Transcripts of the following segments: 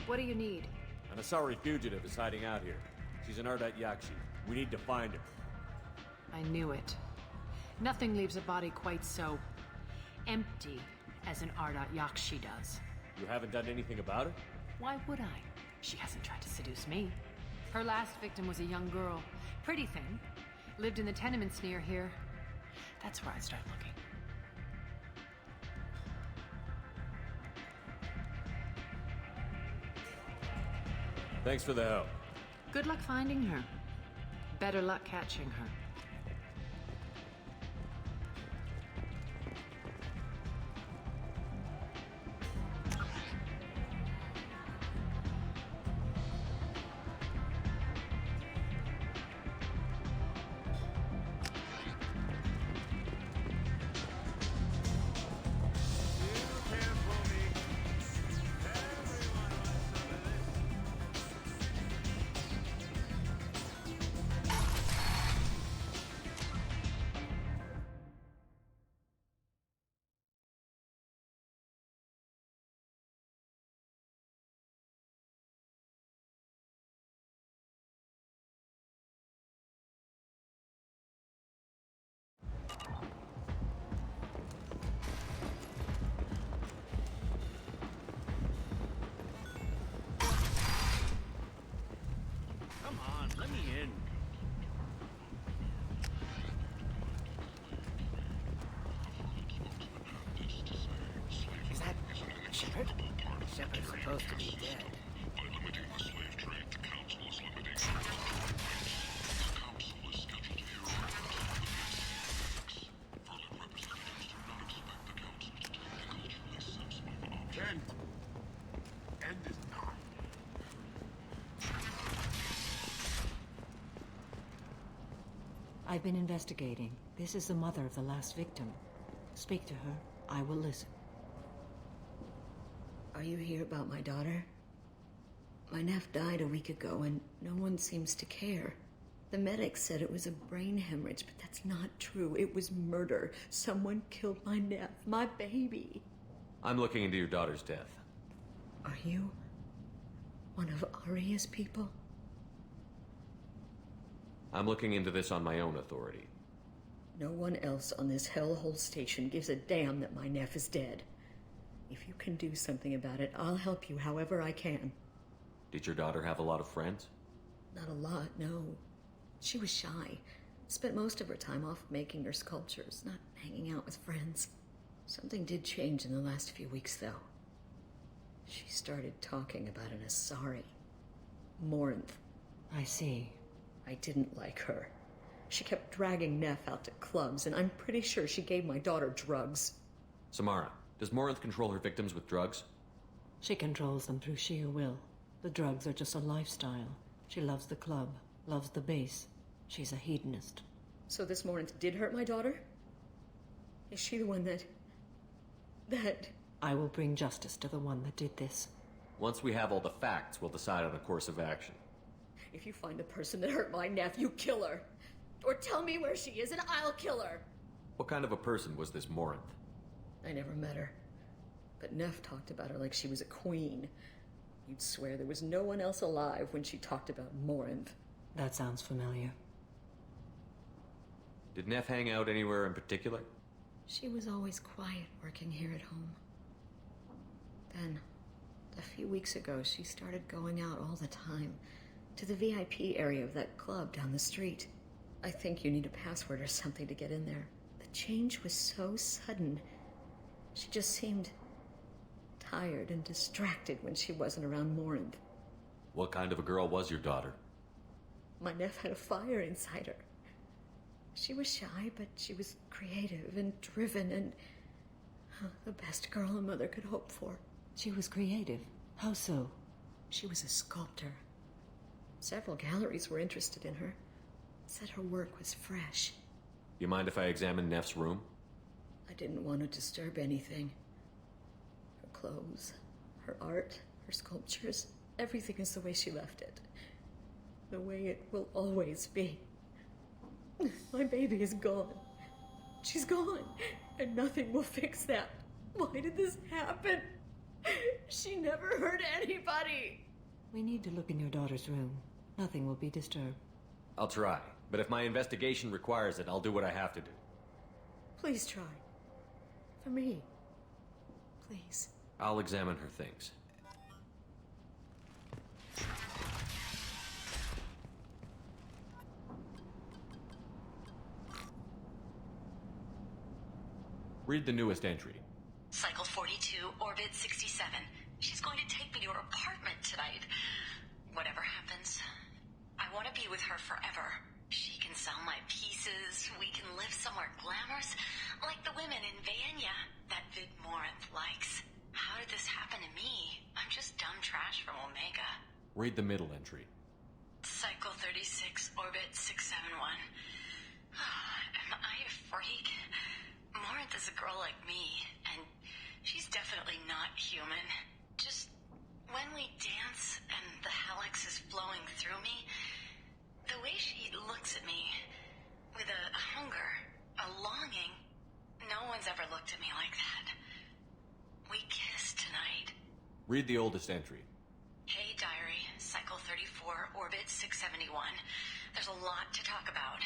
What do you need? An Asari fugitive is hiding out here. She's an Ardat Yakshi. We need to find her. I knew it. Nothing leaves a body quite so empty as an Ardat Yakshi does. You haven't done anything about it? Why would I? She hasn't tried to seduce me. Her last victim was a young girl. Pretty thing. Lived in the tenements near here. That's where I'd start looking. Thanks for the help. Good luck finding her. Better luck catching her. Come on, let me in. Is that Shepard? Shepard's supposed to be dead. By limiting the slave trade, the Council is limiting slave trade. The Council is scheduled to hear arguments on the next 6. Further representatives do not expect the Council to take the culturally sensitive option. End is not. I've been investigating. This is the mother of the last victim. Speak to her. I will listen. Are you here about my daughter? My nephew died a week ago and no one seems to care. The medics said it was a brain hemorrhage, but that's not true. It was murder. Someone killed my nephew, my baby. I'm looking into your daughter's death. Are you one of Aria's people? I'm looking into this on my own authority. No one else on this hellhole station gives a damn that my nephew is dead. If you can do something about it, I'll help you however I can. Did your daughter have a lot of friends? Not a lot, no. She was shy. Spent most of her time off making her sculptures, not hanging out with friends. Something did change in the last few weeks, though. She started talking about an Asari. Morinth. I see. I didn't like her. She kept dragging Neff out to clubs, and I'm pretty sure she gave my daughter drugs. Samara, does Morinth control her victims with drugs? She controls them through sheer will. The drugs are just a lifestyle. She loves the club, loves the base. She's a hedonist. So this Morinth did hurt my daughter? Is she the one that... I will bring justice to the one that did this. Once we have all the facts, we'll decide on a course of action. If you find the person that hurt my nephew, kill her. Or tell me where she is and I'll kill her. What kind of a person was this Morinth? I never met her. But Neff talked about her like she was a queen. You'd swear there was no one else alive when she talked about Morinth. That sounds familiar. Did Neff hang out anywhere in particular? She was always quiet working here at home. Then, a few weeks ago, she started going out all the time. To the VIP area of that club down the street. I think you need a password or something to get in there. The change was so sudden. She just seemed tired and distracted when she wasn't around Morinth. What kind of a girl was your daughter? My nephew had a fire inside her. She was shy, but she was creative and driven and the best girl a mother could hope for. She was creative. How so? She was a sculptor. Several galleries were interested in her. Said her work was fresh. You mind if I examine Neff's room? I didn't want to disturb anything. Her clothes, her art, her sculptures, everything is the way she left it. The way it will always be. My baby is gone. She's gone, and nothing will fix that. Why did this happen? She never hurt anybody. We need to look in your daughter's room. Nothing will be disturbed. I'll try, but if my investigation requires it, I'll do what I have to do. Please try. For me. Please. I'll examine her things. Read the newest entry. Cycle 42, Orbit 67. She's going to take me to her apartment tonight. Whatever happens, I want to be with her forever. She can sell my pieces, we can live somewhere glamorous, like the women in Vanya that Vid Morinth likes. How did this happen to me? I'm just dumb trash from Omega. Read the middle entry. Cycle 36, Orbit 671. Am I a freak? Morinth is a girl like me, and she's definitely not human. Just when we dance and the helix is flowing through me, the way she looks at me with a hunger, a longing, no one's ever looked at me like that. We kiss tonight. Read the oldest entry. Hey, diary, Cycle 34, Orbit 671. There's a lot to talk about.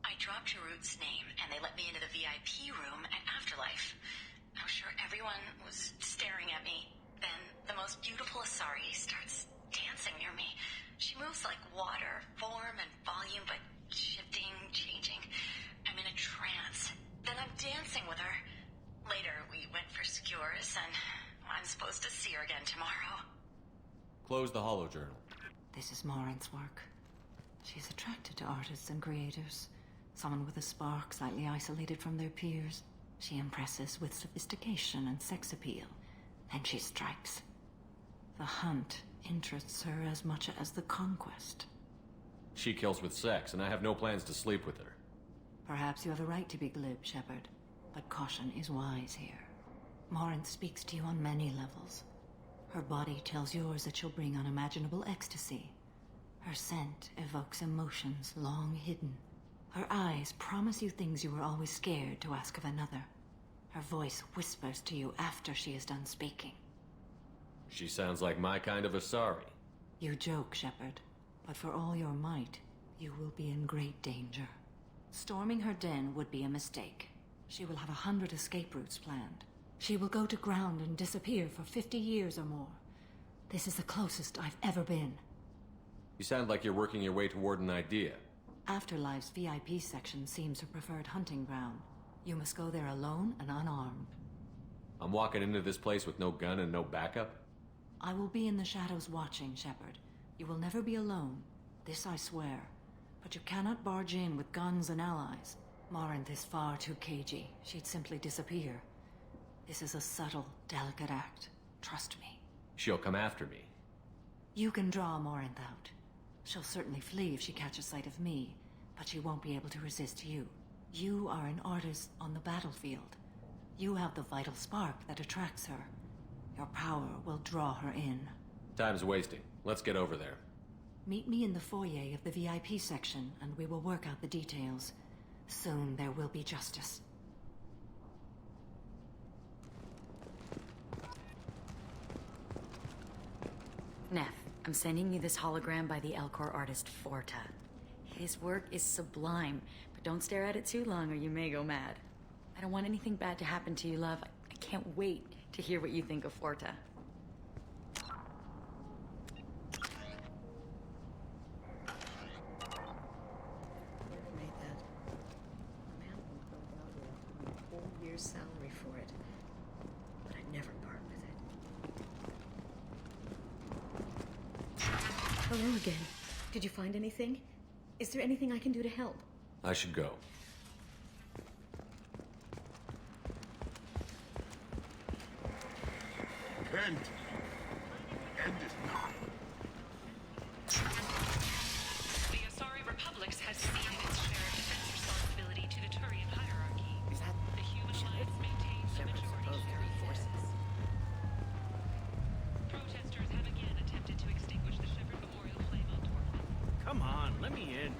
I dropped Jarut's name, and they let me into the VIP room at Afterlife. I'm sure everyone was staring at me. Then the most beautiful Asari starts dancing near me. She moves like water, form and volume, but shifting, changing. I'm in a trance. Then I'm dancing with her. Later, we went for skewers, and I'm supposed to see her again tomorrow. Close the holo journal. This is Morinth's work. She's attracted to artists and creators. Someone with a spark, slightly isolated from their peers. She impresses with sophistication and sex appeal. Then she strikes. The hunt interests her as much as the conquest. She kills with sex, and I have no plans to sleep with her. Perhaps you have a right to be glib, Shepard, but caution is wise here. Morinth speaks to you on many levels. Her body tells yours that she'll bring unimaginable ecstasy. Her scent evokes emotions long hidden. Her eyes promise you things you were always scared to ask of another. Her voice whispers to you after she is done speaking. She sounds like my kind of Asari. You joke, Shepard, but for all your might, you will be in great danger. Storming her den would be a mistake. She will have 100 escape routes planned. She will go to ground and disappear for 50 years or more. This is the closest I've ever been. You sound like you're working your way toward an idea. Afterlife's VIP section seems her preferred hunting ground. You must go there alone and unarmed. I'm walking into this place with no gun and no backup? I will be in the shadows watching, Shepard. You will never be alone. This I swear. But you cannot barge in with guns and allies. Morinth is far too cagey. She'd simply disappear. This is a subtle, delicate act. Trust me. She'll come after me. You can draw Morinth out. She'll certainly flee if she catches sight of me, but she won't be able to resist you. You are an artist on the battlefield. You have the vital spark that attracts her. Your power will draw her in. Time's wasting. Let's get over there. Meet me in the foyer of the VIP section, and we will work out the details. Soon there will be justice. Neff, I'm sending you this hologram by the Elcor artist Forta. His work is sublime, but don't stare at it too long or you may go mad. I don't want anything bad to happen to you, love. I can't wait to hear what you think of Forta. Whoever made that? A man from Philadelphia offered me a whole year's salary for it. But I'd never part with it. Hello again. Did you find anything? Is there anything I can do to help? I should go. End. End it now. The Asari Republics has ceded its share of defense responsibility to the Turian hierarchy. Is that The human Shepard? alliance maintains the Shepard's majority supposed of to the be forces. forces. Protesters have again attempted to extinguish the Shepard Memorial flame on Tormund. Come on, let me in.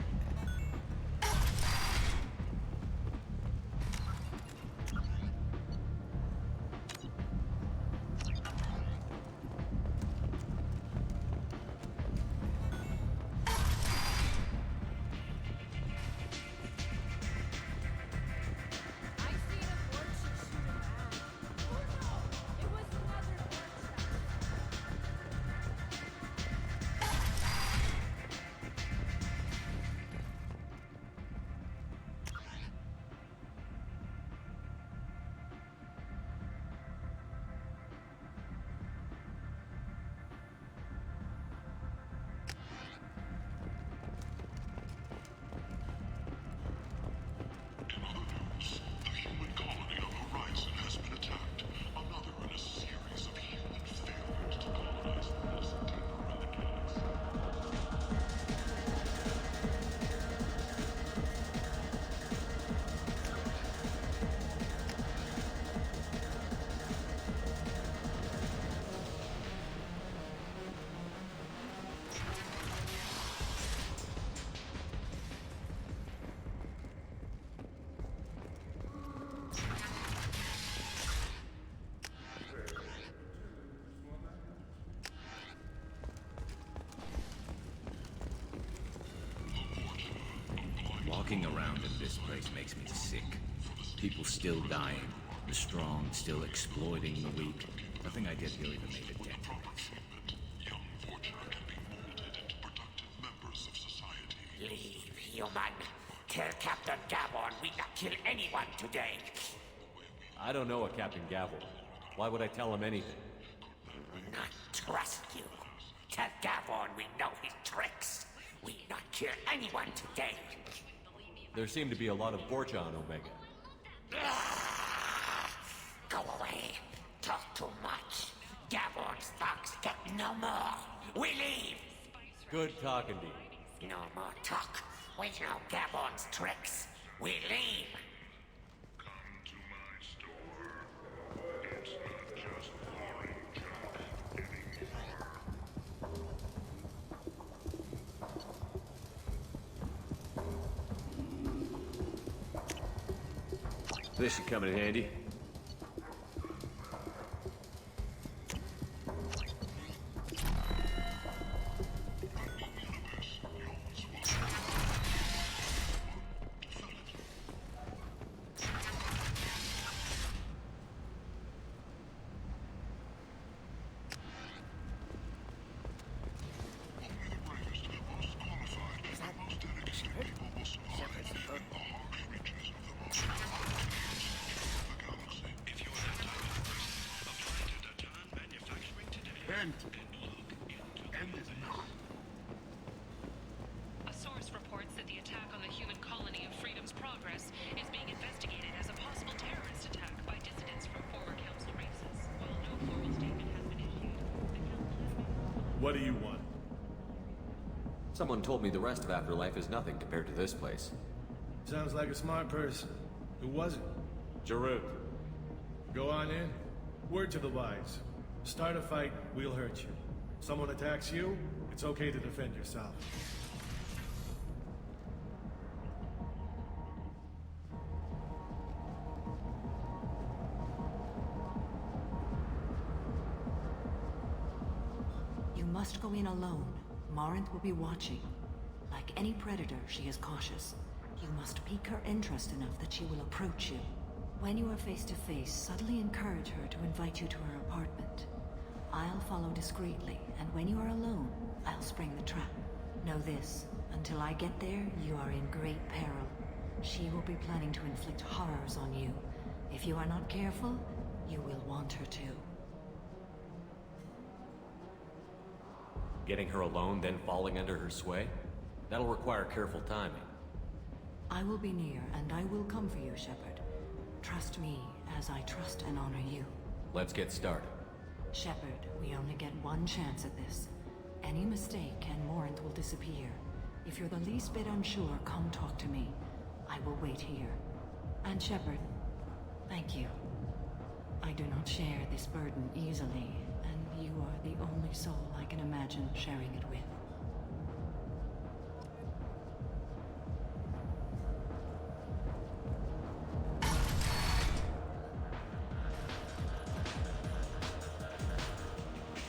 Walking around in this place makes me sick. People still dying, the strong still exploiting the weak. Nothing I did here even made a dent. Young Fortuna can be molded into productive members of society. Leave, human. Tell Captain Gavon we not kill anyone today. I don't know a Captain Gavel. Why would I tell him anything? Not trust you. Tell Gavon we know his tricks. We not kill anyone today. There seem to be a lot of Borgia on Omega. Go away. Talk too much. Gavon's thugs get no more. We leave. Good talking to you. No more talk. We know Gavon's tricks. We leave. Come to my store. It's not just foreign junk anymore. This should come in handy. A source reports that the attack on the human colony of Freedom's Progress is being investigated as a possible terrorist attack by dissidents from former council races. While no formal statement has been issued, the council has made... What do you want? Someone told me the rest of Afterlife is nothing compared to this place. Sounds like a smart person. Who was it? Jarut. Go on in. Word to the wise. Start a fight, we'll hurt you. Someone attacks you, it's okay to defend yourself. You must go in alone. Morinth will be watching. Like any predator, she is cautious. You must pique her interest enough that she will approach you. When you are face to face, subtly encourage her to invite you to her apartment. I'll follow discreetly, and when you are alone, I'll spring the trap. Know this, until I get there, you are in great peril. She will be planning to inflict horrors on you. If you are not careful, you will want her to. Getting her alone, then falling under her sway? That'll require careful timing. I will be near, and I will come for you, Shepard. Trust me, as I trust and honor you. Let's get started. Shepard, we only get one chance at this. Any mistake and Morinth will disappear. If you're the least bit unsure, come talk to me. I will wait here. And Shepard, thank you. I do not share this burden easily, and you are the only soul I can imagine sharing it with.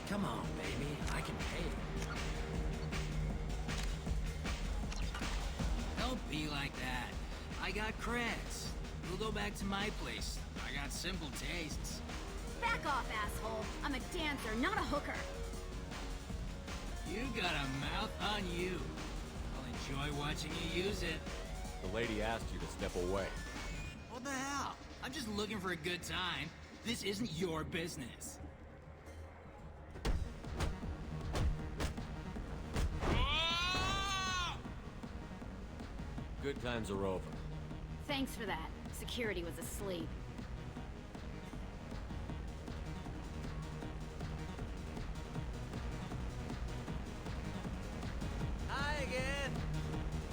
Come on, baby. I can pay. Don't be like that. I got creds. We'll go back to my place. I got simple tastes. Back off, asshole. I'm a dancer, not a hooker. You got a mouth on you. I'll enjoy watching you use it. The lady asked you to step away. What the hell? I'm just looking for a good time. This isn't your business. Good times are over. Thanks for that. Security was asleep. Hi again.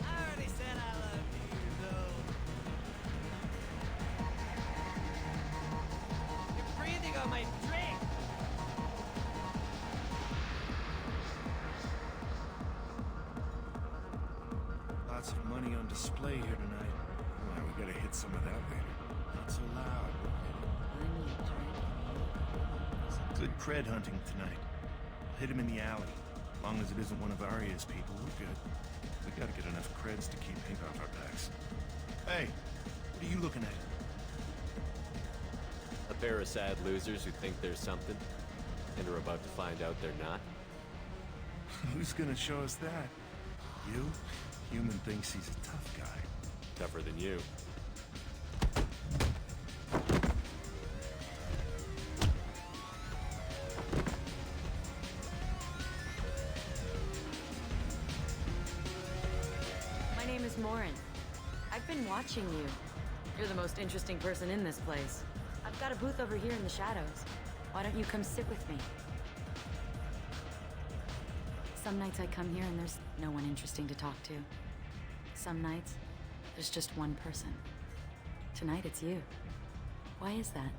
I already said I love you, though. You're breathing on my drink. Lots of money on display here tonight. Well, we gotta hit some of that later. Not so loud. Good cred hunting tonight. Hit him in the alley. As long as it isn't one of Arya's people, we're good. We gotta get enough creds to keep ink off our backs. Hey, what are you looking at? A pair of sad losers who think there's something, and are about to find out they're not. Who's gonna show us that? You? Human thinks he's a tough guy. Tougher than you. My name is Morin. I've been watching you. You're the most interesting person in this place. I've got a booth over here in the shadows. Why don't you come sit with me? Some nights I come here and there's no one interesting to talk to. Some nights, there's just one person. Tonight it's you. Why is that?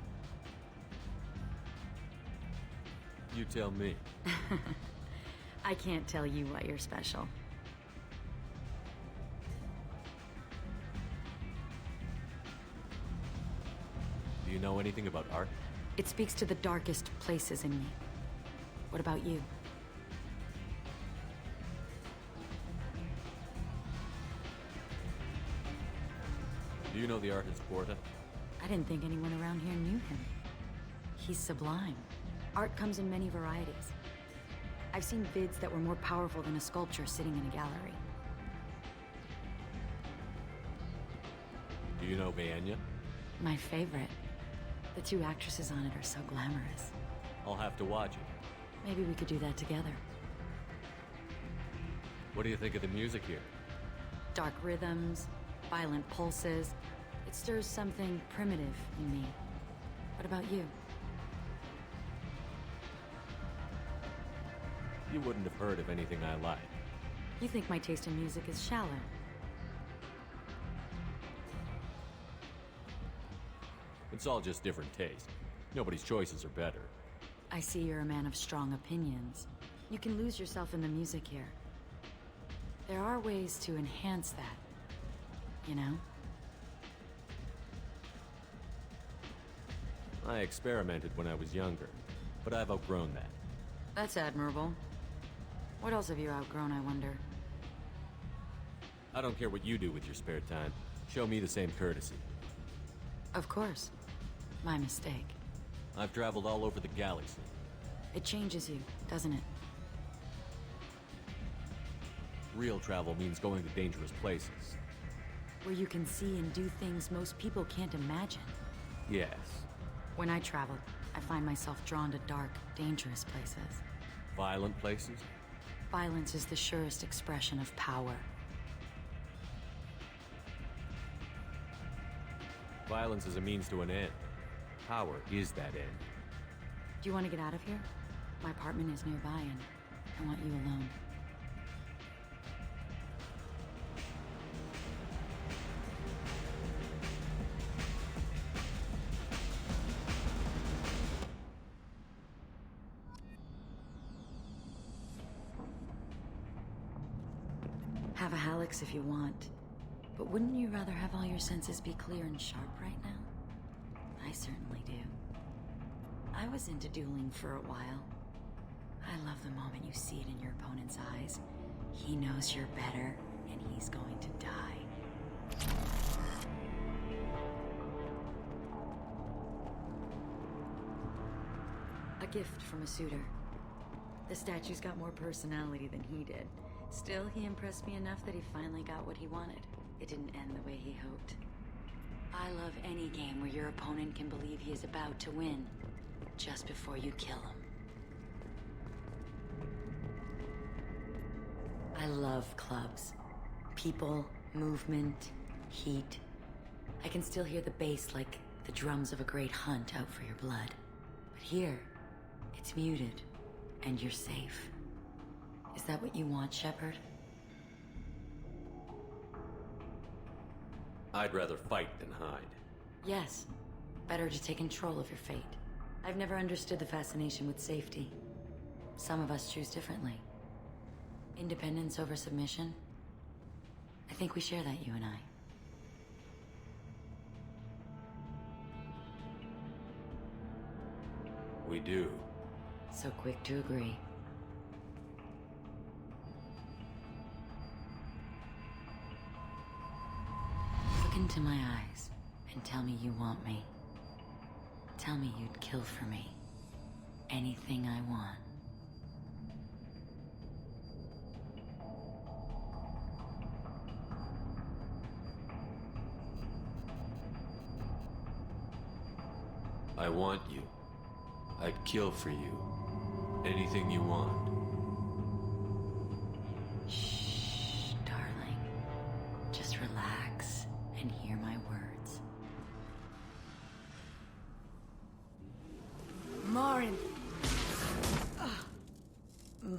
You tell me. I can't tell you why you're special. Do you know anything about art? It speaks to the darkest places in me. What about you? Do you know the artist Porta? I didn't think anyone around here knew him. He's sublime. Art comes in many varieties. I've seen vids that were more powerful than a sculpture sitting in a gallery. Do you know Vaenya? My favorite. The two actresses on it are so glamorous. I'll have to watch it. Maybe we could do that together. What do you think of the music here? Dark rhythms, violent pulses. It stirs something primitive in me. What about you? You wouldn't have heard of anything I like. You think my taste in music is shallow. It's all just different taste. Nobody's choices are better. I see you're a man of strong opinions. You can lose yourself in the music here. There are ways to enhance that, you know? I experimented when I was younger, but I've outgrown that. That's admirable. What else have you outgrown, I wonder? I don't care what you do with your spare time. Show me the same courtesy. Of course. My mistake. I've traveled all over the galaxy. It changes you, doesn't it? Real travel means going to dangerous places. Where you can see and do things most people can't imagine. Yes. When I travel, I find myself drawn to dark, dangerous places. Violent places? Violence is the surest expression of power. Violence is a means to an end. Power is that end. Do you want to get out of here? My apartment is nearby and I want you alone. Have a Hallex if you want, but wouldn't you rather have all your senses be clear and sharp right now? I certainly do. I was into dueling for a while. I love the moment you see it in your opponent's eyes. He knows you're better, and he's going to die. A gift from a suitor. The statue's got more personality than he did. Still, he impressed me enough that he finally got what he wanted. It didn't end the way he hoped. I love any game where your opponent can believe he is about to win, just before you kill him. I love clubs. People, movement, heat. I can still hear the bass like the drums of a great hunt out for your blood. But here, it's muted, and you're safe. Is that what you want, Shepard? I'd rather fight than hide. Yes. Better to take control of your fate. I've never understood the fascination with safety. Some of us choose differently. Independence over submission? I think we share that, you and I. We do. So quick to agree. Look into my eyes and tell me you want me. Tell me you'd kill for me. Anything I want. I want you. I'd kill for you. Anything you want. Shh, darling. Just relax and hear my words. Morin,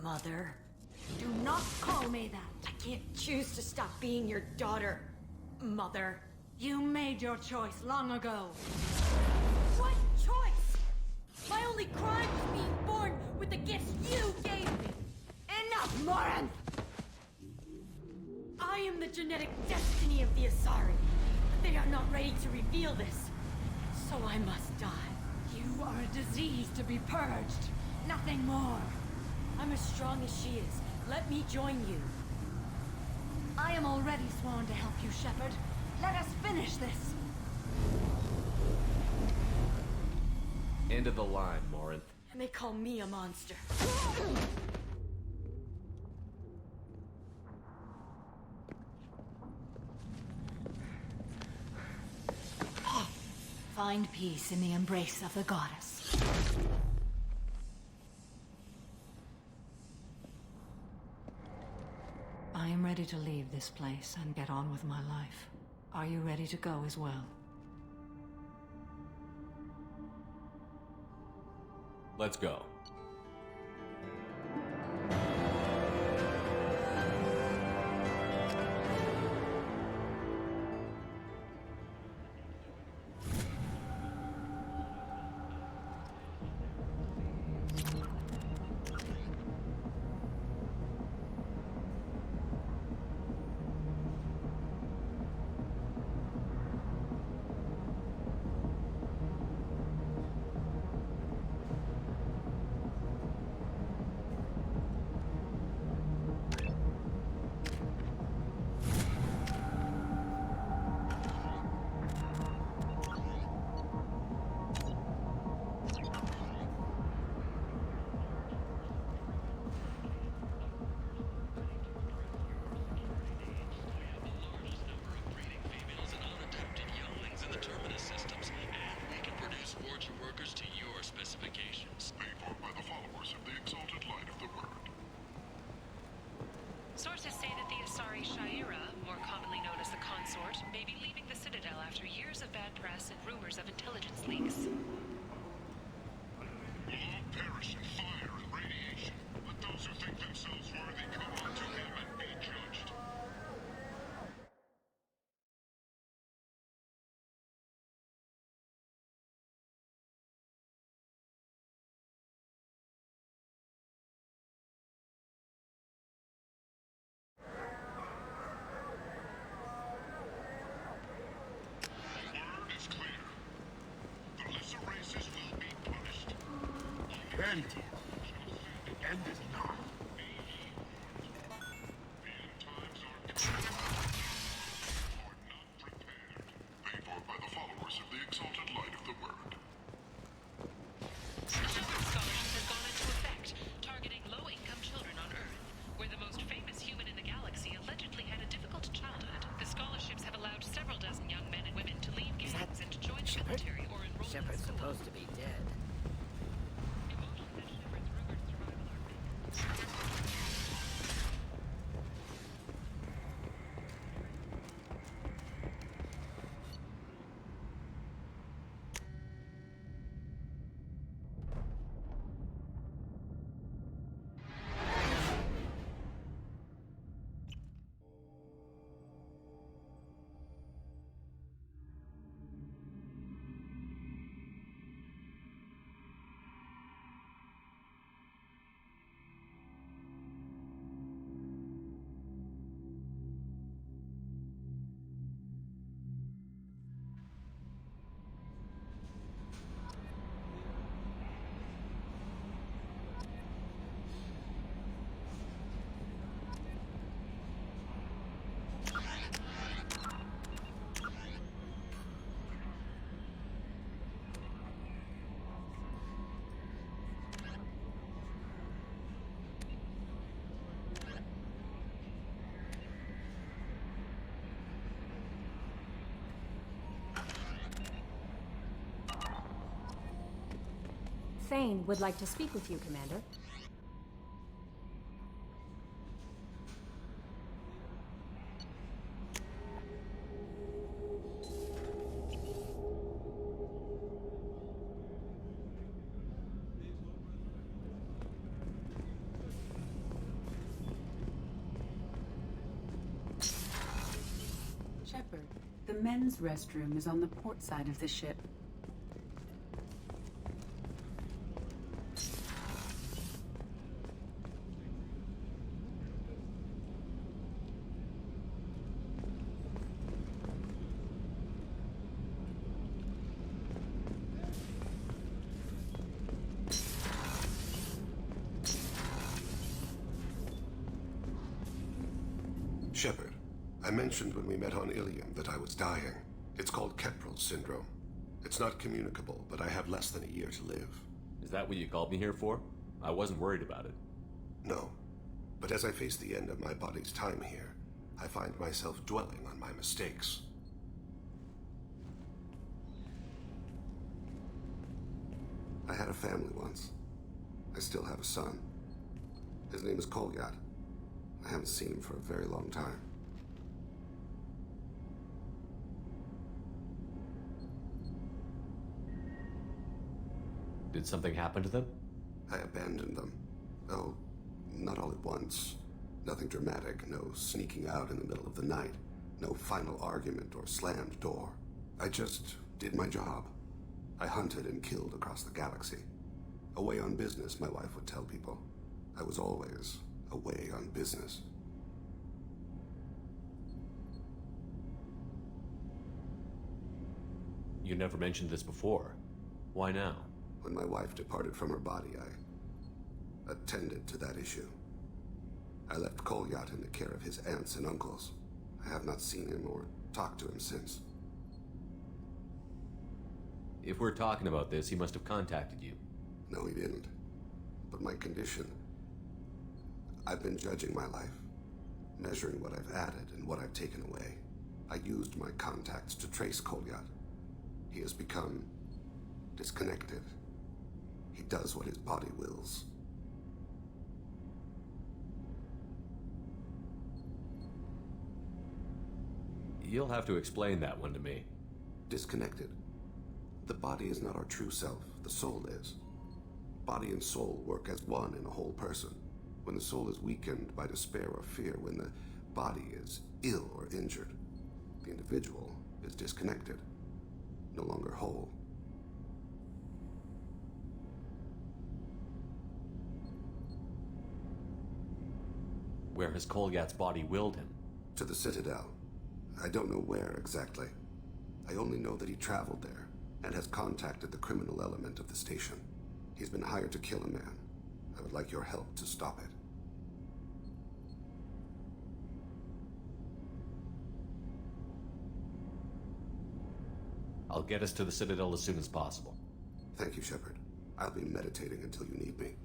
Mother, do not call me that. I can't choose to stop being your daughter. Mother. You made your choice long ago. What choice? My only crime was being born with the gifts you gave me. Enough, Morin! I am the genetic destiny of the Asari. But they are not ready to reveal this. So I must die. You are a disease to be purged. Nothing more. I'm as strong as she is. Let me join you. I am already sworn to help you, Shepard. Let us finish this. End of the line, Morinth. And they call me a monster. Find peace in the embrace of the goddess. I am ready to leave this place and get on with my life. Are you ready to go as well? Let's go. Sources say that the Asari Shaira, more commonly known as the Consort, may be leaving the Citadel after years of bad press and rumors of intelligence leaks. Will all perish in fire and radiation. Let those who think themselves worthy come unto him and be judged. End it. End it now. The end times are coming. Or not prepared. Paid for by the followers of the exalted light of the Word. The Shepard Scholarship has gone into effect, targeting low-income children on Earth, where the most famous human in the galaxy allegedly had a difficult childhood. The scholarships have allowed several dozen young men and women to leave gangs and to join the military or enroll in Shepard's school. supposed to be dead. Emotion that Shepard Thane would like to speak with you, Commander. Shepard, the men's restroom is on the port side of the ship. Shepard, I mentioned when we met on Ilium that I was dying. It's called Keprel syndrome. It's not communicable, but I have less than a year to live. Is that what you called me here for? I wasn't worried about it. No. But as I face the end of my body's time here, I find myself dwelling on my mistakes. I had a family once. I still have a son. His name is Kolyat. I haven't seen him for a very long time. Did something happen to them? I abandoned them. Oh, not all at once. Nothing dramatic, no sneaking out in the middle of the night, no final argument or slammed door. I just did my job. I hunted and killed across the galaxy. Away on business, my wife would tell people. I was always away on business. You never mentioned this before. Why now? When my wife departed from her body, I attended to that issue. I left Kolyat in the care of his aunts and uncles. I have not seen him or talked to him since. If we're talking about this, he must have contacted you. No, he didn't. But my condition... I've been judging my life, measuring what I've added and what I've taken away. I used my contacts to trace Kolyat. He has become disconnected. He does what his body wills. You'll have to explain that one to me. Disconnected. The body is not our true self. The soul is. Body and soul work as one in a whole person. When the soul is weakened by despair or fear, when the body is ill or injured, the individual is disconnected, no longer whole. Where has Kolyat's body willed him? To the Citadel. I don't know where exactly. I only know that he traveled there and has contacted the criminal element of the station. He's been hired to kill a man. I would like your help to stop it. I'll get us to the Citadel as soon as possible. Thank you, Shepard. I'll be meditating until you need me.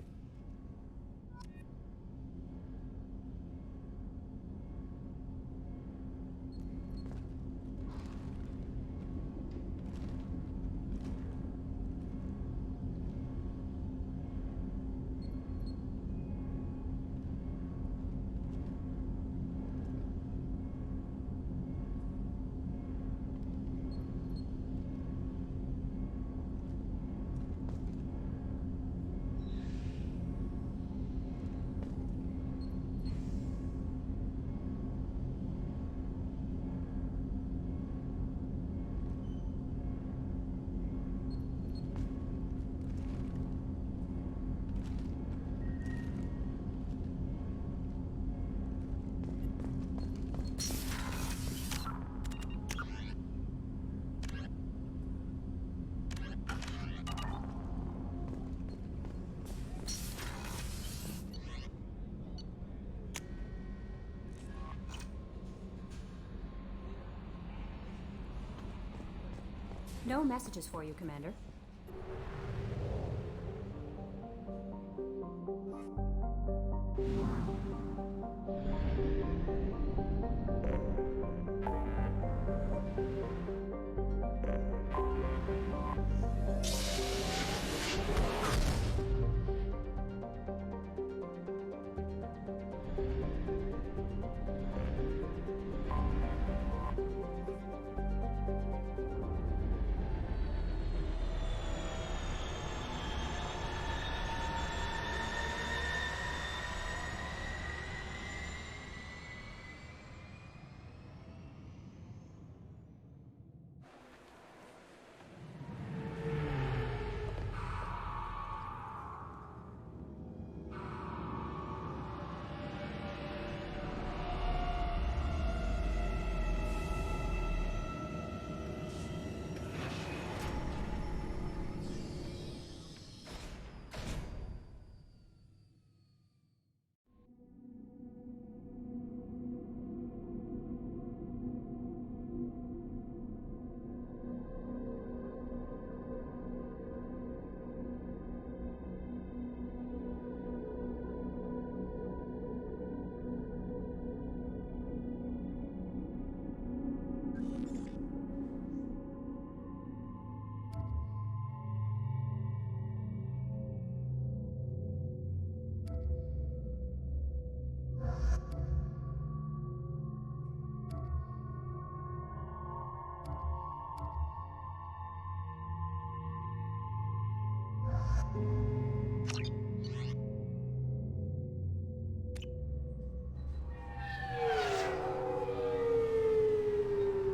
No messages for you, Commander.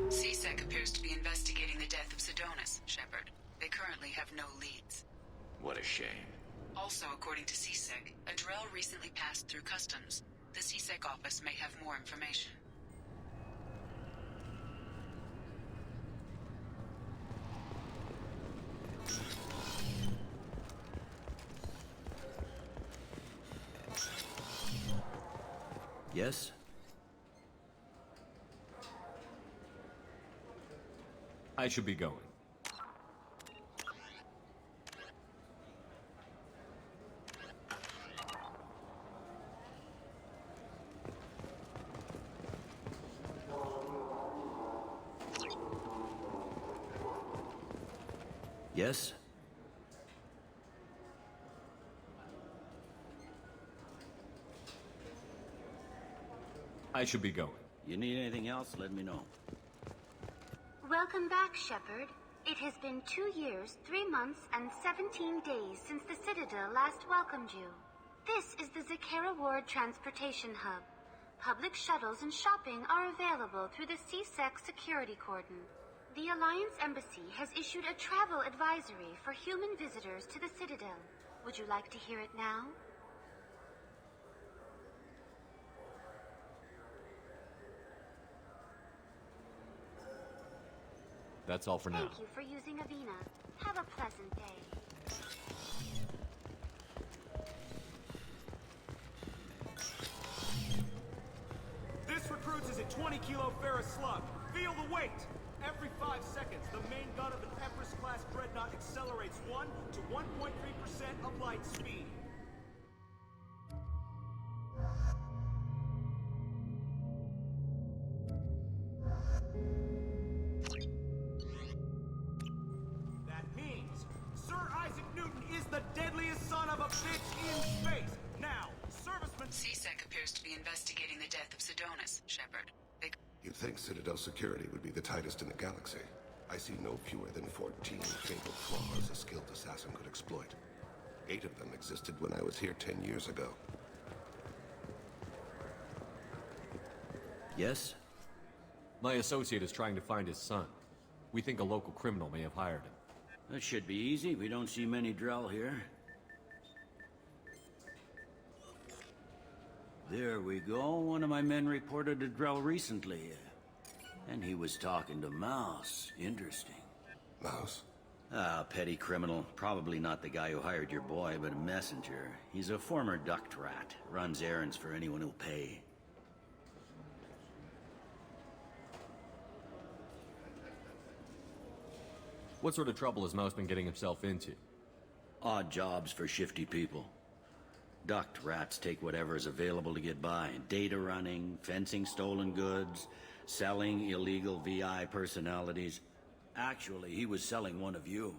CSEC appears to be investigating the death of Sidonis, Shepard. They currently have no leads. What a shame. Also, according to CSEC, a Drell recently passed through customs. The CSEC office may have more information. Yes? I should be going. Yes? I should be going. You need anything else, let me know. Welcome back, Shepard. It has been 2 years, 3 months, and 17 days since the Citadel last welcomed you. This is the Zakera Ward Transportation Hub. Public shuttles and shopping are available through the CSEC security cordon. The Alliance Embassy has issued a travel advisory for human visitors to the Citadel. Would you like to hear it now? That's all for now. Thank you for using Avina. Have a pleasant day. This recruits is a 20-kilo ferrous slug. Feel the weight! Every 5 seconds, the main gun of an Empress-class dreadnought accelerates 1 to 1.3% of light speed. That means Sir Isaac Newton is the deadliest son of a bitch in space. Now, servicemen... CSEC appears to be investigating the death of Sidonis, Shepard. You'd think Citadel security would be the tightest in the galaxy. I see no fewer than 14 fatal flaws a skilled assassin could exploit. 8 of them existed when I was here 10 years ago. Yes? My associate is trying to find his son. We think a local criminal may have hired him. That should be easy. We don't see many Drell here. There we go. One of my men reported a Drell recently. And he was talking to Mouse. Interesting. Mouse? Ah, petty criminal. Probably not the guy who hired your boy, but a messenger. He's a former duct rat. Runs errands for anyone who'll pay. What sort of trouble has Mouse been getting himself into? Odd jobs for shifty people. Duct rats take whatever is available to get by. Data running, fencing stolen goods, selling illegal VI personalities. Actually, he was selling one of you.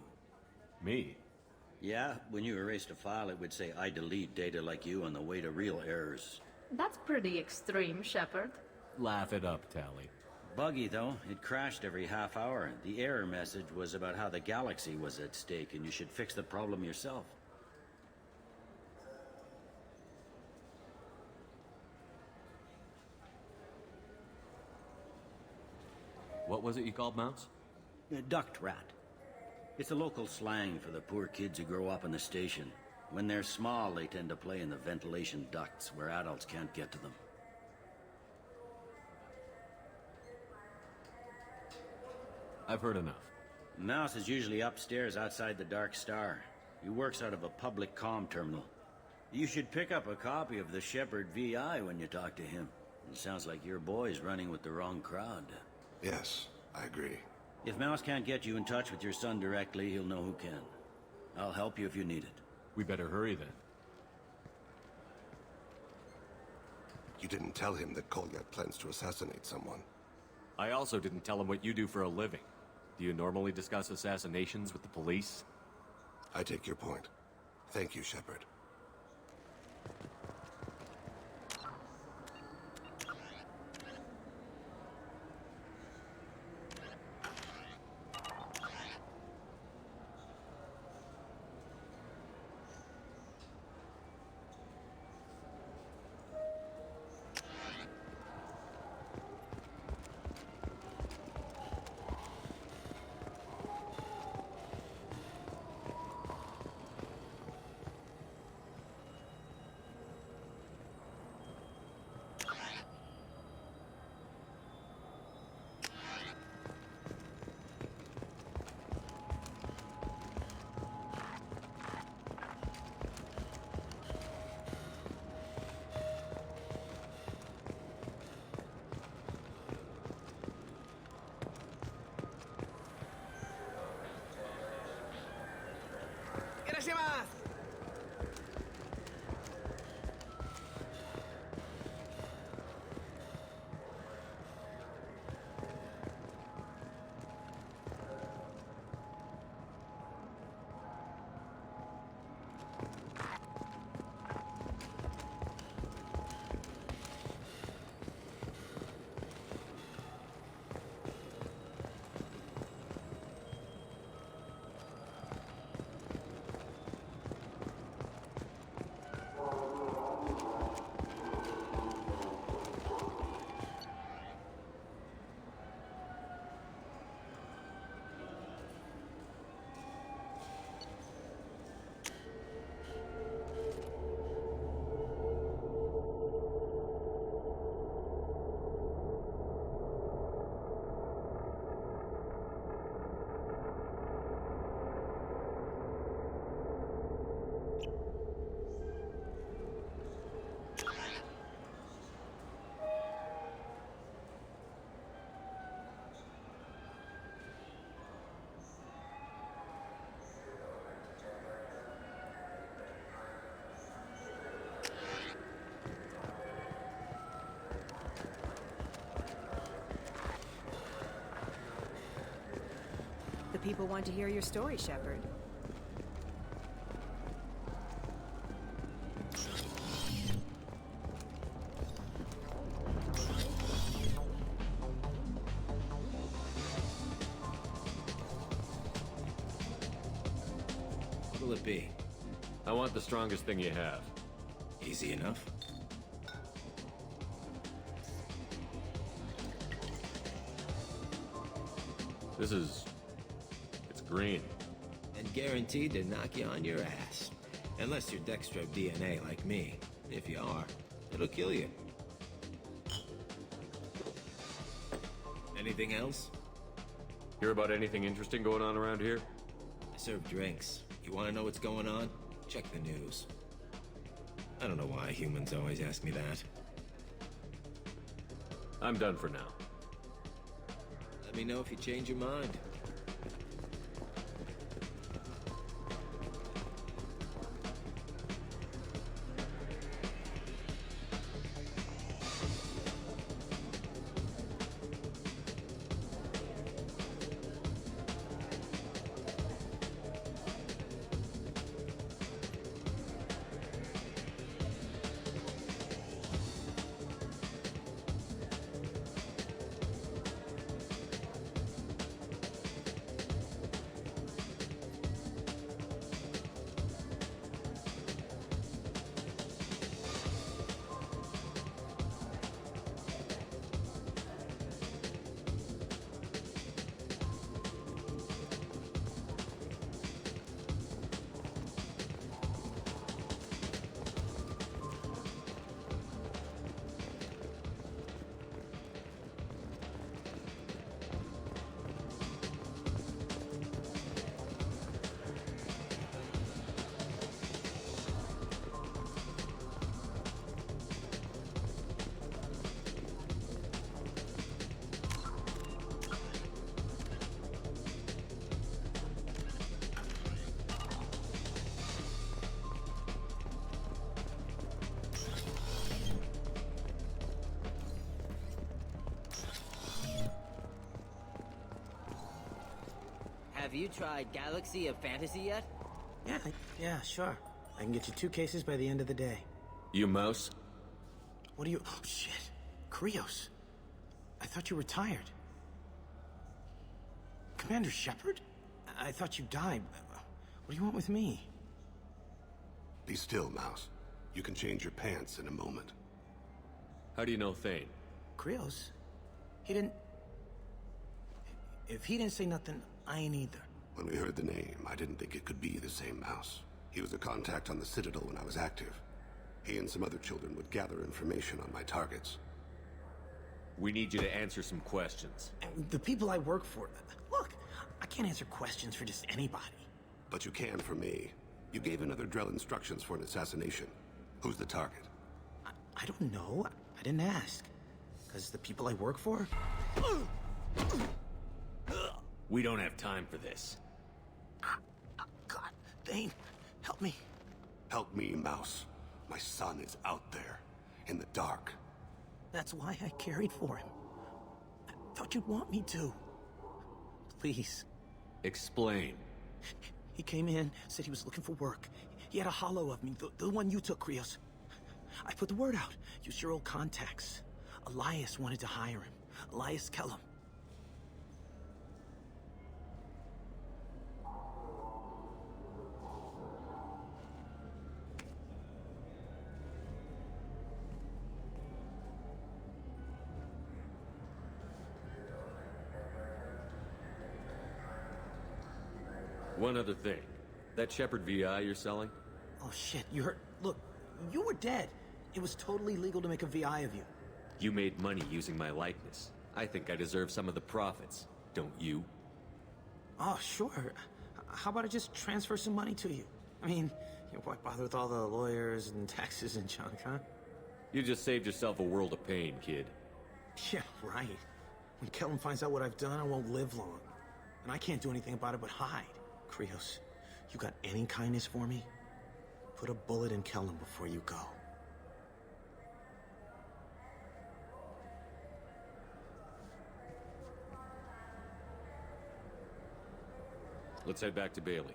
Me? Yeah, when you erased a file, it would say, I delete data like you on the way to real errors. That's pretty extreme, Shepard. Laugh it up, Tally. Buggy, though. It crashed every half hour. The error message was about how the galaxy was at stake, and you should fix the problem yourself. What was it you called Mouse? A duct rat. It's a local slang for the poor kids who grow up in the station. When they're small, they tend to play in the ventilation ducts where adults can't get to them. I've heard enough. Mouse is usually upstairs outside the Dark Star. He works out of a public comm terminal. You should pick up a copy of the Shepard VI when you talk to him. It sounds like your boy's running with the wrong crowd. Yes, I agree. If Mouse can't get you in touch with your son directly, he'll know who can. I'll help you if you need it. We better hurry then. You didn't tell him that Kolyat plans to assassinate someone. I also didn't tell him what you do for a living. Do you normally discuss assassinations with the police? I take your point. Thank you, Shepard. Onegaishimasu! The people want to hear your story, Shepard. What'll it be? I want the strongest thing you have. Easy enough. This is... it's green. And guaranteed to knock you on your ass. Unless you're Dextro DNA like me. If you are, it'll kill you. Anything else? Hear about anything interesting going on around here? I serve drinks. You want to know what's going on? Check the news. I don't know why humans always ask me that. I'm done for now. Let me know if you change your mind. Have you tried Galaxy of Fantasy yet? Yeah, sure. I can get you 2 cases by the end of the day. You mouse? What do you... Oh, shit. Krios. I thought you were tired. Commander Shepard? I thought you died. What do you want with me? Be still, Mouse. You can change your pants in a moment. How do you know Thane? Krios? He didn't... If he didn't say nothing, I ain't either. When we heard the name, I didn't think it could be the same Mouse. He was a contact on the Citadel when I was active. He and some other children would gather information on my targets. We need you to answer some questions. And the people I work for... Look, I can't answer questions for just anybody. But you can for me. You gave another Drell instructions for an assassination. Who's the target? I don't know. I didn't ask. Because the people I work for... We don't have time for this. God, Thane, Help me. Help me, Mouse. My son is out there, in the dark. That's why I carried for him. I thought you'd want me to. Please. Explain. He came in, said he was looking for work. He had a hollow of me, the one you took, Krios. I put the word out. Used your old contacts. Elias wanted to hire him. Elias Kellum. One other thing. That Shepard VI you're selling? Oh shit, you heard? Look, you were dead. It was totally legal to make a VI of you. You made money using my likeness. I think I deserve some of the profits, don't you? Oh, sure. How about I just transfer some money to you? I mean, why bother with all the lawyers and taxes and junk, huh? You just saved yourself a world of pain, kid. Yeah, right. When Kellum finds out what I've done, I won't live long. And I can't do anything about it but hide. Krios, you got any kindness for me? Put a bullet in Kellum before you go. Let's head back to Bailey.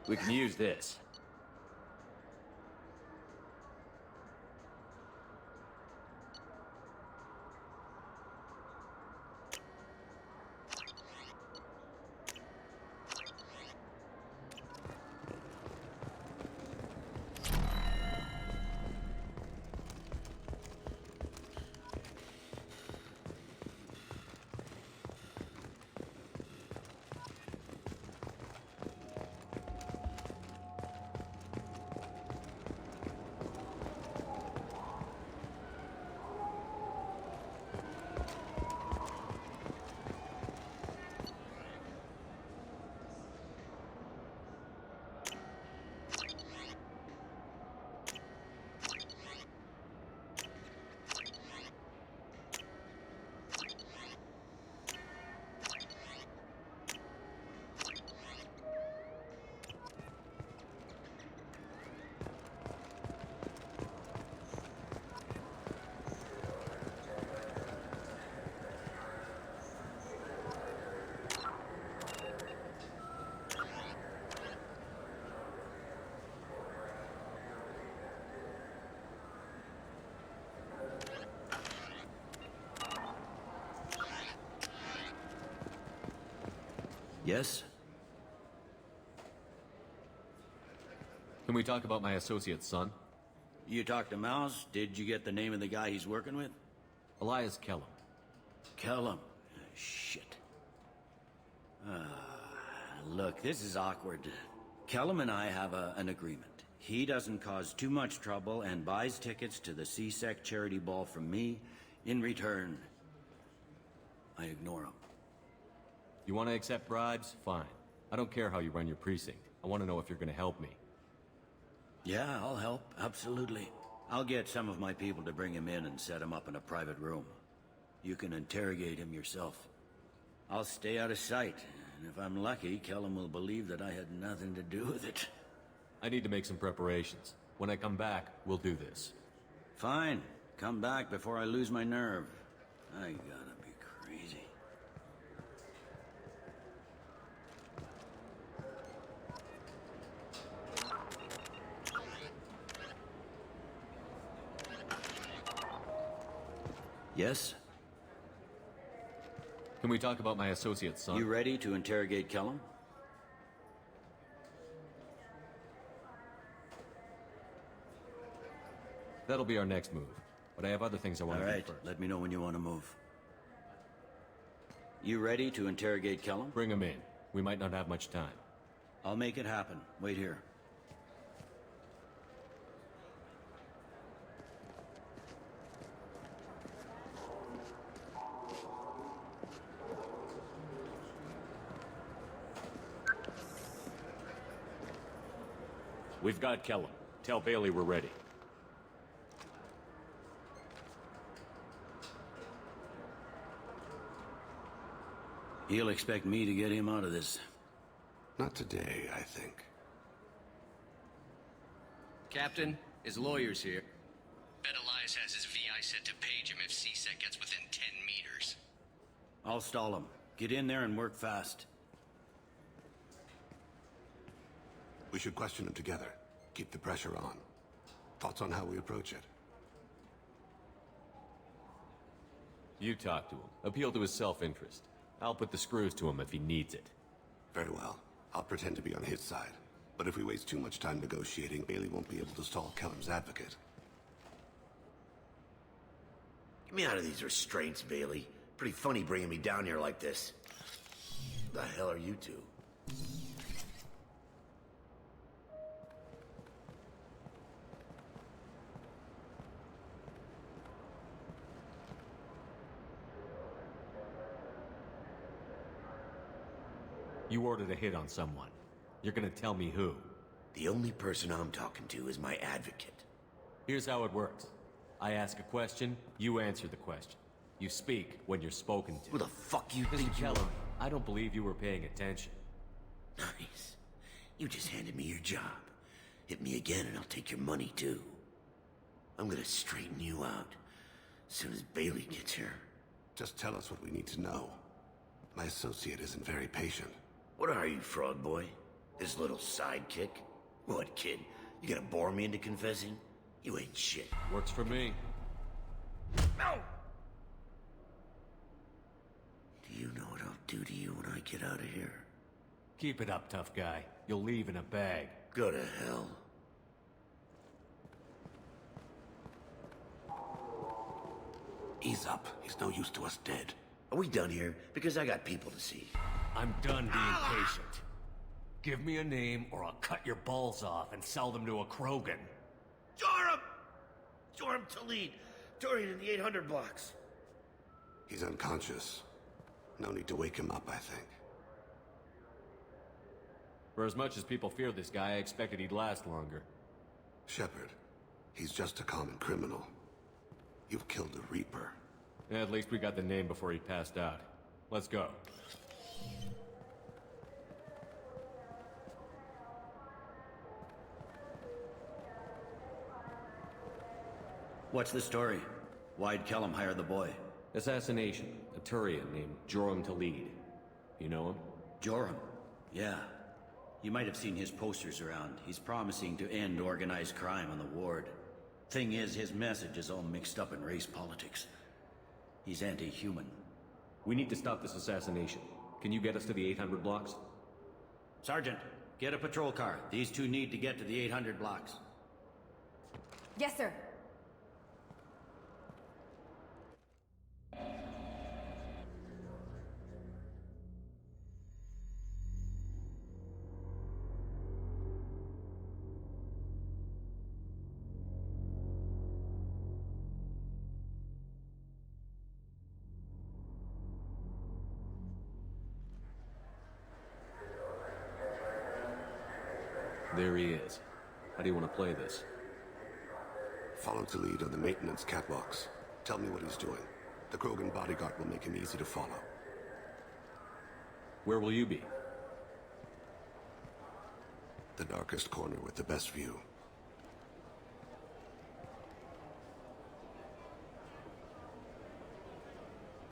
We can use this. Yes? Can we talk about my associate's son? You talked to Mouse? Did you get the name of the guy he's working with? Elias Kellum. Kellum? Shit. Look, this is awkward. Kellum and I have an agreement. He doesn't cause too much trouble and buys tickets to the CSEC charity ball from me. In return, I ignore him. You want to accept bribes? Fine. I don't care how you run your precinct. I want to know if you're going to help me. Yeah, I'll help. Absolutely. I'll get some of my people to bring him in and set him up in a private room. You can interrogate him yourself. I'll stay out of sight, and if I'm lucky, Kellum will believe that I had nothing to do with it. I need to make some preparations. When I come back, we'll do this. Fine. Come back before I lose my nerve. I gotta be crazy. Yes? Can we talk about my associate's son? You ready to interrogate Kellum? That'll be our next move. But I have other things I want to do first. Let me know when you want to move. You ready to interrogate Kellum? Bring him in. We might not have much time. I'll make it happen. Wait here. We've got Kellum. Tell Bailey we're ready. He'll expect me to get him out of this. Not today, I think. Captain, his lawyer's here. Bet Elias has his VI set to page him if CSEC gets within 10 meters. I'll stall him. Get in there and work fast. We should question him together. Keep the pressure on. Thoughts on how we approach it? You talk to him. Appeal to his self-interest. I'll put the screws to him if he needs it. Very well. I'll pretend to be on his side. But if we waste too much time negotiating, Bailey won't be able to stall Kellum's advocate. Get me out of these restraints, Bailey. Pretty funny bringing me down here like this. The hell are you two? You ordered a hit on someone. You're gonna tell me who? The only person I'm talking to is my advocate. Here's how it works. I ask a question, you answer the question. You speak when you're spoken to. Who the fuck you Mr. think you Kellum, are? I don't believe you were paying attention. Nice. You just handed me your job. Hit me again and I'll take your money too. I'm gonna straighten you out as soon as Bailey gets here. Just tell us what we need to know. My associate isn't very patient. What are you, frog boy? His little sidekick? What, kid? You gonna bore me into confessing? You ain't shit. Works for me. No! Do you know what I'll do to you when I get out of here? Keep it up, tough guy. You'll leave in a bag. Go to hell. Ease up. He's no use to us dead. Are we done here? Because I got people to see. I'm done being patient. Give me a name or I'll cut your balls off and sell them to a Krogan. Joram! Joram Talid. Dorian in the 800 blocks. He's unconscious. No need to wake him up, I think. For as much as people fear this guy, I expected he'd last longer. Shepard. He's just a common criminal. You've killed a Reaper. At least we got the name before he passed out. Let's go. What's the story? Why'd Kellum hire the boy? Assassination. A Turian named Joram Talid. You know him? Joram? Yeah. You might have seen his posters around. He's promising to end organized crime on the ward. Thing is, his message is all mixed up in race politics. He's anti-human. We need to stop this assassination. Can you get us to the 800 blocks? Sergeant, get a patrol car. These two need to get to the 800 blocks. Yes, sir. There he is. How do you want to play this? Follow the lead on the maintenance catwalks. Tell me what he's doing. The Krogan bodyguard will make him easy to follow. Where will you be? The darkest corner with the best view.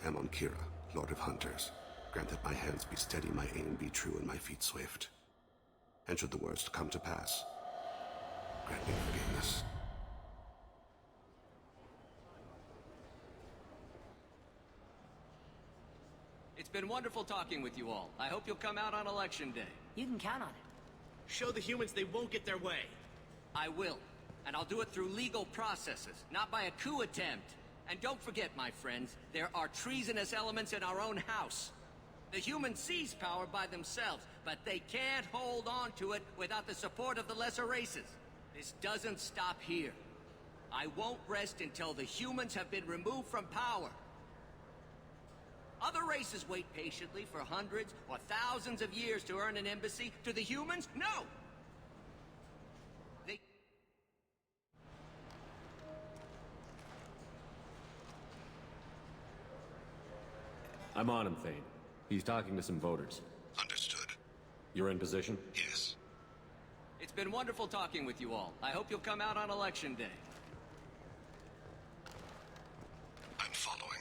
Amon Kira, Lord of Hunters. Grant that my hands be steady, my aim be true, and my feet swift. And should the worst come to pass, grant me forgiveness. It's been wonderful talking with you all. I hope you'll come out on Election Day. You can count on it. Show the humans they won't get their way. I will. And I'll do it through legal processes, not by a coup attempt. And don't forget, my friends, there are treasonous elements in our own house. The humans seize power by themselves, but they can't hold on to it without the support of the lesser races. This doesn't stop here. I won't rest until the humans have been removed from power. Other races wait patiently for hundreds or thousands of years to earn an embassy. To the humans, no! They... I'm on him, Thane. He's talking to some voters. Understood. You're in position? Yes. It's been wonderful talking with you all. I hope you'll come out on Election Day. I'm following.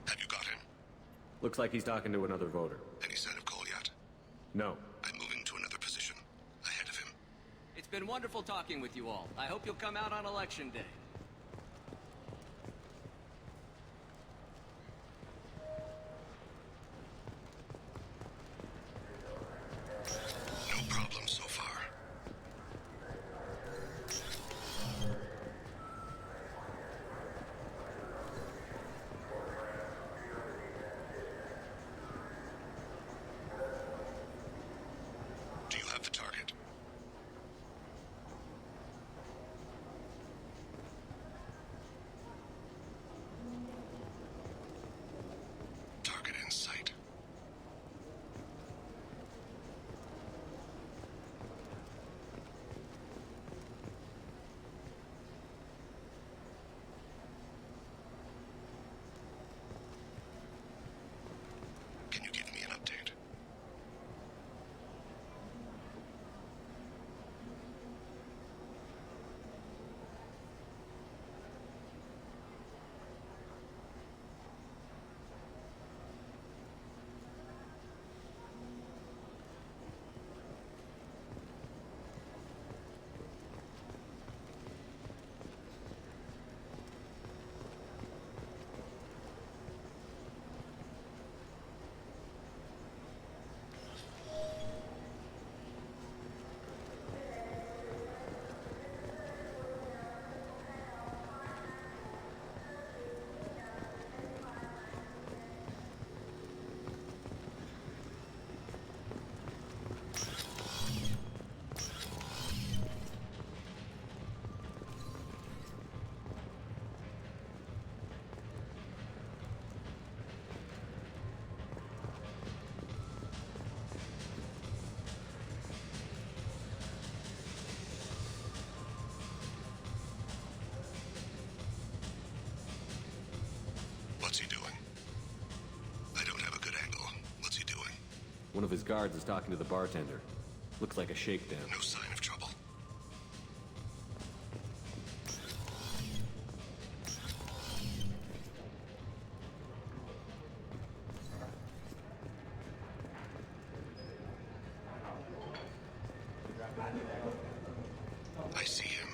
Have you got him? Looks like he's talking to another voter. Any sign of Cole yet? No. I'm moving to another position. Ahead of him. It's been wonderful talking with you all. I hope you'll come out on Election Day. No problem so far. Do you have the target? Target in sight. Can you give me an update? What's he doing? I don't have a good angle. What's he doing? One of his guards is talking to the bartender. Looks like a shakedown. No sign of trouble. I see him.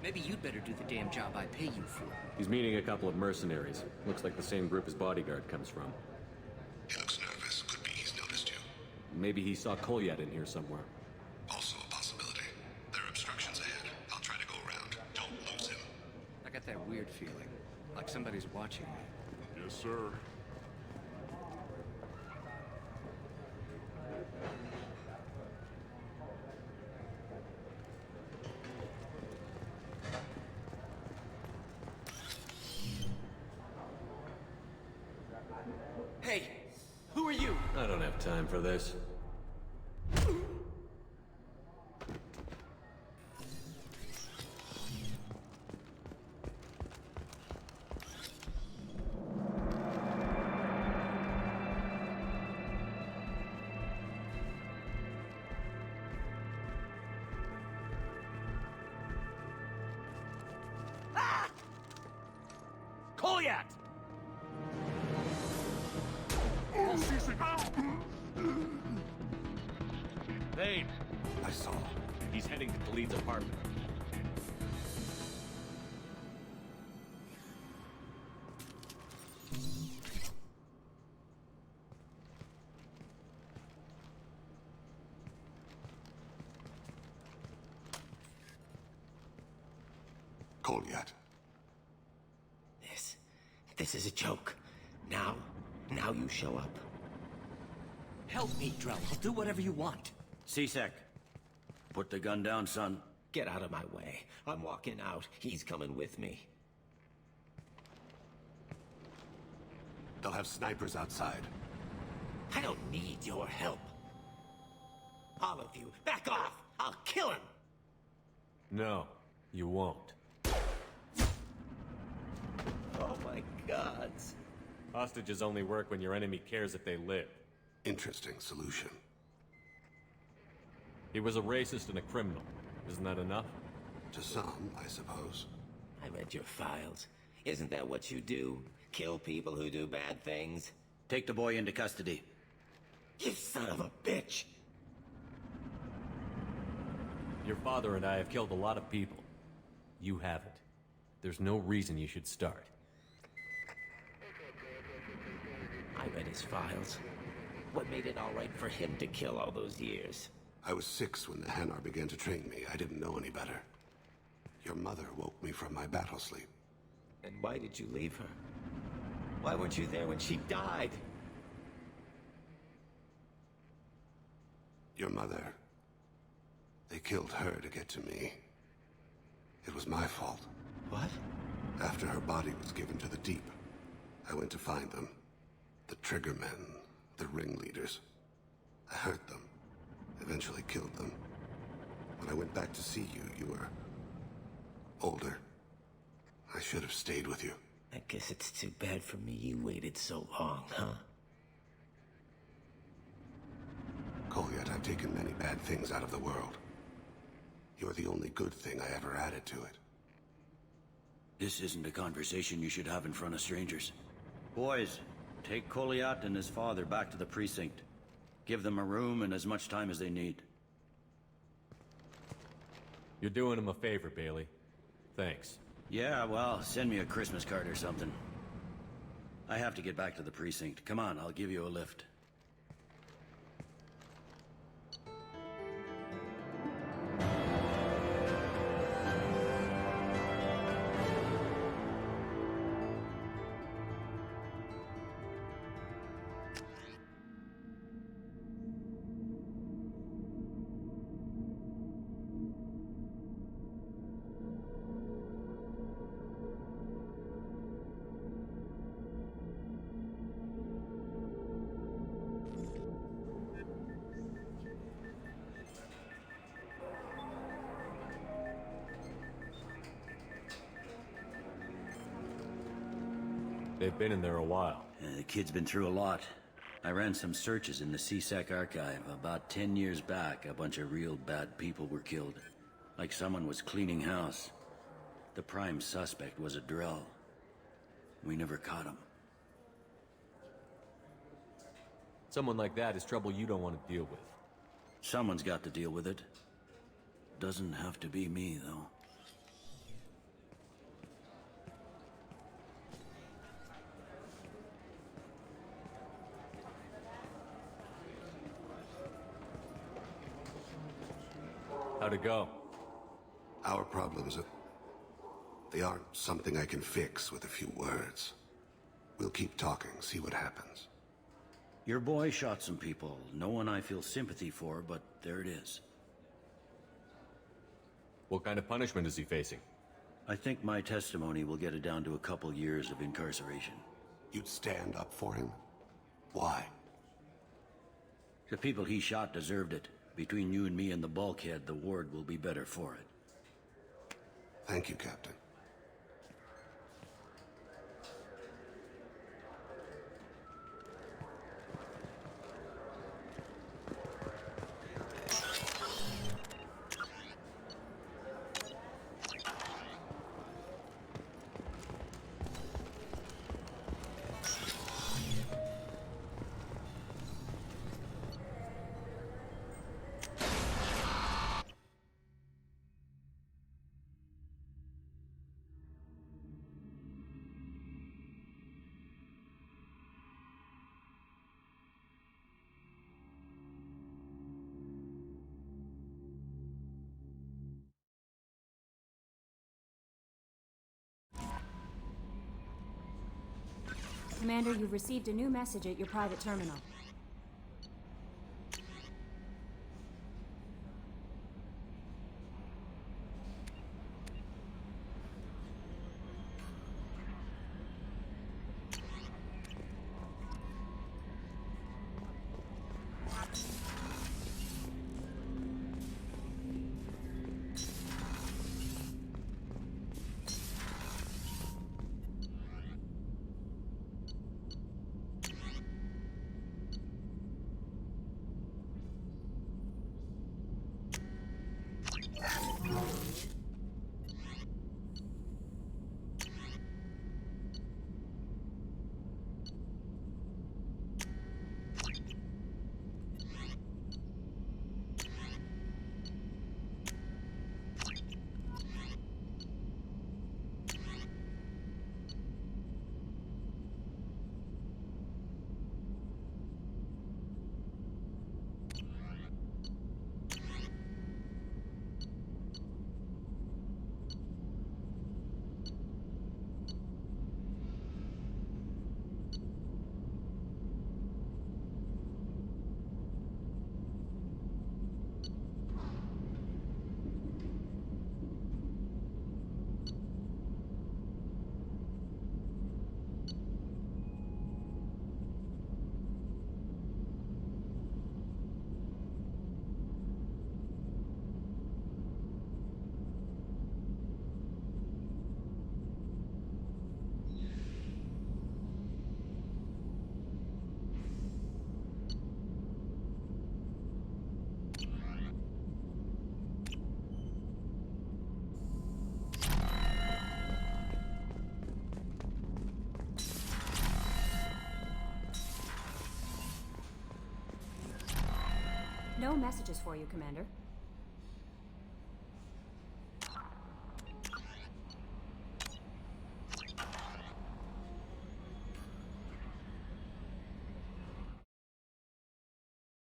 Maybe you'd better do the damn job I pay you for. He's meeting a couple of mercenaries. Looks like the same group his bodyguard comes from. He looks nervous. Could be he's noticed you. Maybe he saw Kolyat in here somewhere. Also a possibility. There are obstructions ahead. I'll try to go around. Don't lose him. I got that weird feeling, like somebody's watching me. Yes, sir. Hey, who are you? I don't have time for this. Kolyat! Vane! I saw. He's heading to Khalid's apartment. Kolyat. This is a joke. Now you show up. Help me, Drell. I'll do whatever you want. C-Sec, put the gun down, son. Get out of my way. I'm walking out. He's coming with me. They'll have snipers outside. I don't need your help. All of you, back off! I'll kill him! No, you won't. Oh my God. Hostages only work when your enemy cares if they live. Interesting solution. He was a racist and a criminal. Isn't that enough? To some, I suppose. I read your files. Isn't that what you do? Kill people who do bad things? Take the boy into custody. You son of a bitch! Your father and I have killed a lot of people. You haven't. There's no reason you should start. I read his files. What made it all right for him to kill all those years? I was 6 when the Hanar began to train me. I didn't know any better. Your mother woke me from my battle sleep. And why did you leave her? Why weren't you there when she died? Your mother... They killed her to get to me. It was my fault. What? After her body was given to the Deep, I went to find them. The Triggermen, the ringleaders. I hurt them. Eventually killed them. When I went back to see you, you were... older. I should have stayed with you. I guess it's too bad for me you waited so long, huh? Kolyat, I've taken many bad things out of the world. You're the only good thing I ever added to it. This isn't a conversation you should have in front of strangers. Boys, take Kolyat and his father back to the precinct. Give them a room and as much time as they need. You're doing him a favor, Bailey. Thanks. Yeah, well, send me a Christmas card or something. I have to get back to the precinct. Come on, I'll give you a lift. They've been in there a while. The kid's been through a lot. I ran some searches in the CSEC archive. About 10 years back, a bunch of real bad people were killed. Like someone was cleaning house. The prime suspect was a Drell. We never caught him. Someone like that is trouble you don't want to deal with. Someone's got to deal with it. Doesn't have to be me, though. How'd it go? Our problems are... they aren't something I can fix with a few words. We'll keep talking, see what happens. Your boy shot some people. No one I feel sympathy for, but there it is. What kind of punishment is he facing? I think my testimony will get it down to a couple years of incarceration. You'd stand up for him? Why? The people he shot deserved it. Between you and me and the bulkhead, the ward will be better for it. Thank you, Captain. Commander, you've received a new message at your private terminal. No messages for you, Commander.